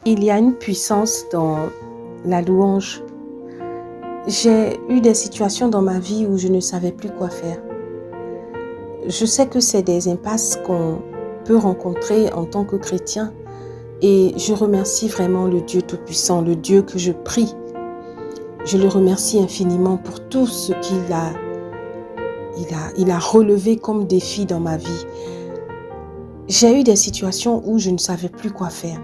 Il y a une puissance dans la louange. J'ai eu des situations dans ma vie où je ne savais plus quoi faire. Je sais que c'est des impasses qu'on peut rencontrer en tant que chrétien et je remercie vraiment le Dieu Tout-Puissant, le Dieu que je prie. Je le remercie infiniment pour tout ce qu'il a relevé comme défi dans ma vie. J'ai eu des situations où je ne savais plus quoi faire.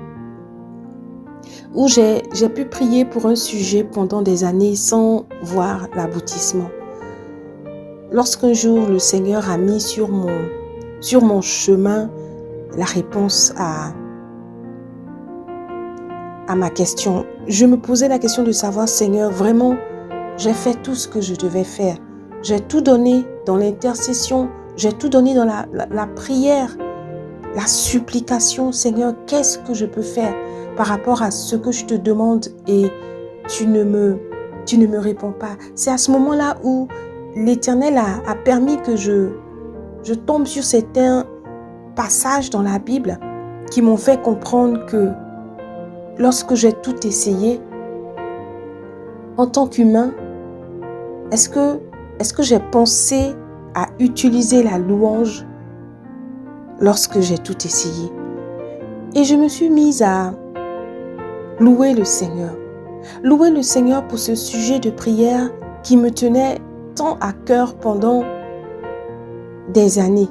Où j'ai pu prier pour un sujet pendant des années sans voir l'aboutissement. Lorsqu'un jour le Seigneur a mis sur mon chemin la réponse à ma question, je me posais la question de savoir, Seigneur, vraiment, j'ai fait tout ce que je devais faire. J'ai tout donné dans l'intercession, j'ai tout donné dans la prière, la supplication. Seigneur, qu'est-ce que je peux faire par rapport à ce que je te demande et tu ne me réponds pas. C'est à ce moment-là où l'Éternel a permis que je tombe sur certains passages dans la Bible qui m'ont fait comprendre que lorsque j'ai tout essayé, en tant qu'humain, est-ce que j'ai pensé à utiliser la louange lorsque j'ai tout essayé? Et je me suis mise à louer le Seigneur. Louer le Seigneur pour ce sujet de prière qui me tenait tant à cœur pendant des années.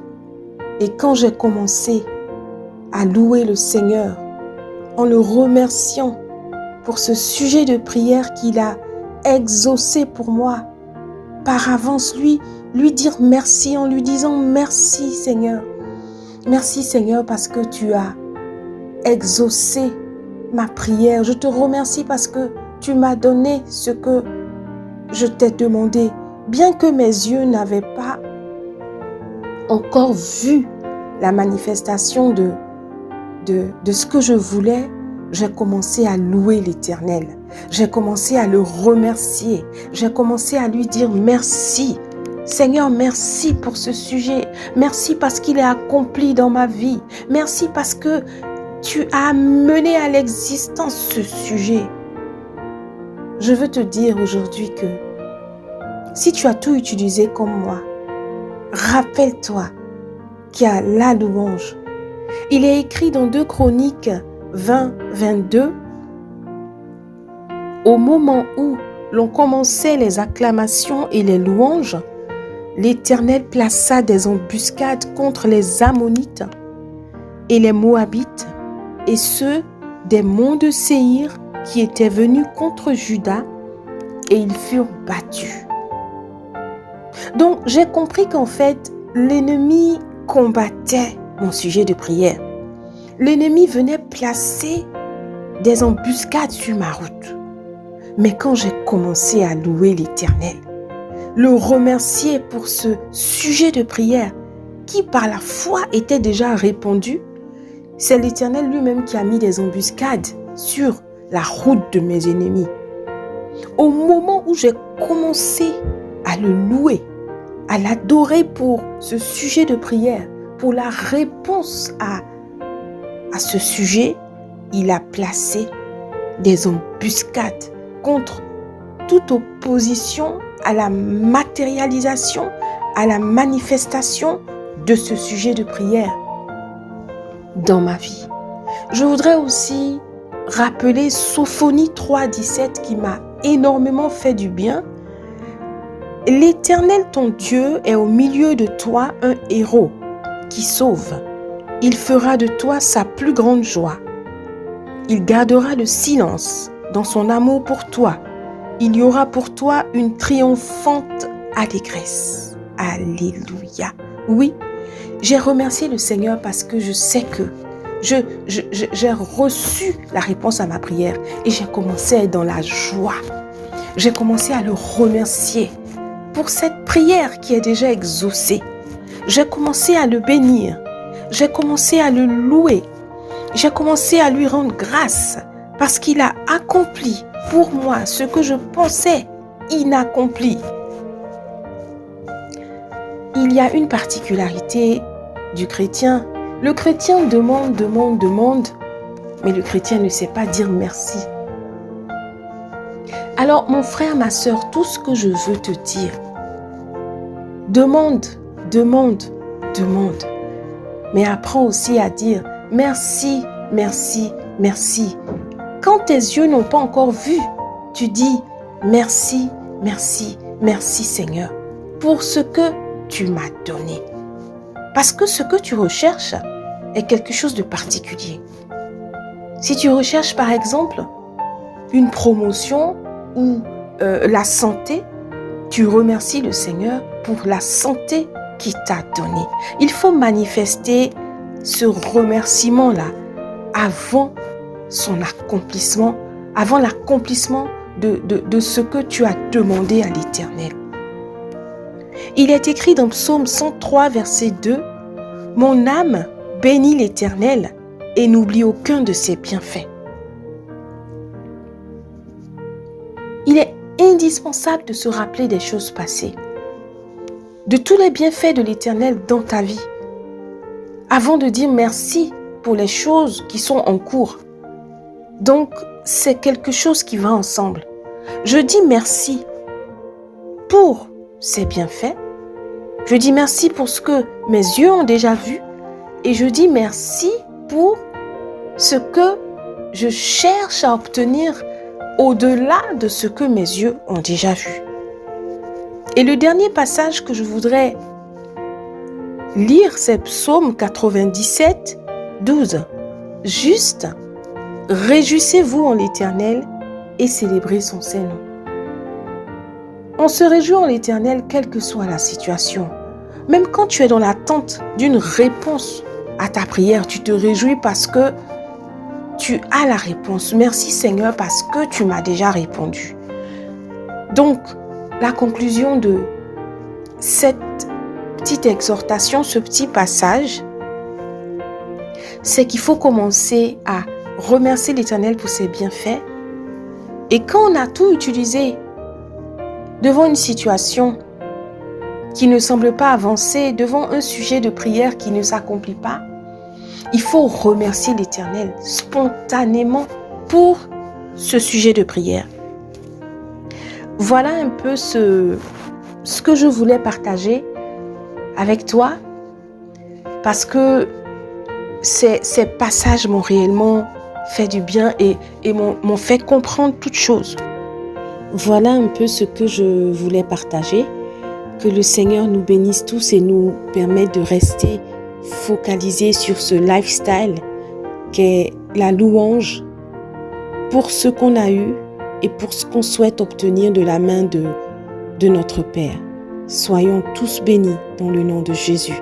Et quand j'ai commencé à louer le Seigneur en le remerciant pour ce sujet de prière qu'il a exaucé pour moi, par avance, lui dire merci en lui disant merci Seigneur. Merci Seigneur parce que tu as exaucé ma prière. Je te remercie parce que tu m'as donné ce que je t'ai demandé. Bien que mes yeux n'avaient pas encore vu la manifestation de ce que je voulais, j'ai commencé à louer l'Éternel. J'ai commencé à le remercier. J'ai commencé à lui dire merci. Seigneur, merci pour ce sujet. Merci parce qu'il est accompli dans ma vie. Merci parce que tu as amené à l'existence ce sujet. Je veux te dire aujourd'hui que si tu as tout utilisé comme moi, rappelle-toi qu'il y a la louange. Il est écrit dans 2 Chroniques 20, 22, au moment où l'on commençait les acclamations et les louanges, l'Éternel plaça des embuscades contre les Ammonites et les Moabites et ceux des monts de Séhir qui étaient venus contre Juda et ils furent battus. Donc j'ai compris qu'en fait l'ennemi combattait mon sujet de prière. L'ennemi venait placer des embuscades sur ma route. Mais quand j'ai commencé à louer l'Éternel, le remercier pour ce sujet de prière qui par la foi était déjà répondu, c'est l'Éternel lui-même qui a mis des embuscades sur la route de mes ennemis. Au moment où j'ai commencé à le louer, à l'adorer pour ce sujet de prière, pour la réponse à ce sujet, il a placé des embuscades contre toute opposition à la matérialisation, à la manifestation de ce sujet de prière dans ma vie. Je voudrais aussi rappeler Sophonie 3,17 qui m'a énormément fait du bien. L'Éternel ton Dieu est au milieu de toi un héros qui sauve. Il fera de toi sa plus grande joie. Il gardera le silence dans son amour pour toi. Il y aura pour toi une triomphante allégresse. Alléluia. Oui, j'ai remercié le Seigneur parce que je sais que j'ai reçu la réponse à ma prière et j'ai commencé à être dans la joie. J'ai commencé à le remercier pour cette prière qui est déjà exaucée. J'ai commencé à le bénir. J'ai commencé à le louer. J'ai commencé à lui rendre grâce parce qu'il a accompli pour moi ce que je pensais inaccompli. Il y a une particularité du chrétien. Le chrétien demande Mais le chrétien ne sait pas dire merci. Alors, mon frère, ma sœur, tout ce que je veux te dire, demande, demande, demande. Mais apprends aussi à dire merci, merci, merci. Quand tes yeux n'ont pas encore vu, tu dis merci, merci, merci Seigneur pour ce que tu m'as donné. Parce que ce que tu recherches est quelque chose de particulier. Si tu recherches par exemple une promotion ou la santé, tu remercies le Seigneur pour la santé qu'il t'a donnée. Il faut manifester ce remerciement-là avant son accomplissement, avant l'accomplissement de ce que tu as demandé à l'Éternel. Il est écrit dans Psaume 103, verset 2, « Mon âme bénit l'Éternel et n'oublie aucun de ses bienfaits. » Il est indispensable de se rappeler des choses passées, de tous les bienfaits de l'Éternel dans ta vie, avant de dire merci pour les choses qui sont en cours. Donc, c'est quelque chose qui va ensemble. Je dis merci pour ces bienfaits. Je dis merci pour ce que mes yeux ont déjà vu. Et je dis merci pour ce que je cherche à obtenir au-delà de ce que mes yeux ont déjà vu. Et le dernier passage que je voudrais lire, c'est Psaume 97, 12. Juste, réjouissez-vous en l'Éternel et célébrez son Saint-Nom. On se réjouit en l'Éternel quelle que soit la situation. Même quand tu es dans l'attente d'une réponse à ta prière, tu te réjouis parce que tu as la réponse. Merci Seigneur parce que tu m'as déjà répondu. Donc, la conclusion de cette petite exhortation, ce petit passage, c'est qu'il faut commencer à remercier l'Éternel pour ses bienfaits. Et quand on a tout utilisé devant une situation qui ne semble pas avancer, devant un sujet de prière qui ne s'accomplit pas, il faut remercier l'Éternel spontanément pour ce sujet de prière. Voilà un peu ce que je voulais partager avec toi, parce que ces passages m'ont réellement fait du bien et m'ont fait comprendre toutes choses. Voilà un peu ce que je voulais partager. Que le Seigneur nous bénisse tous et nous permette de rester focalisés sur ce lifestyle qu'est la louange pour ce qu'on a eu et pour ce qu'on souhaite obtenir de la main de notre Père. Soyons tous bénis dans le nom de Jésus.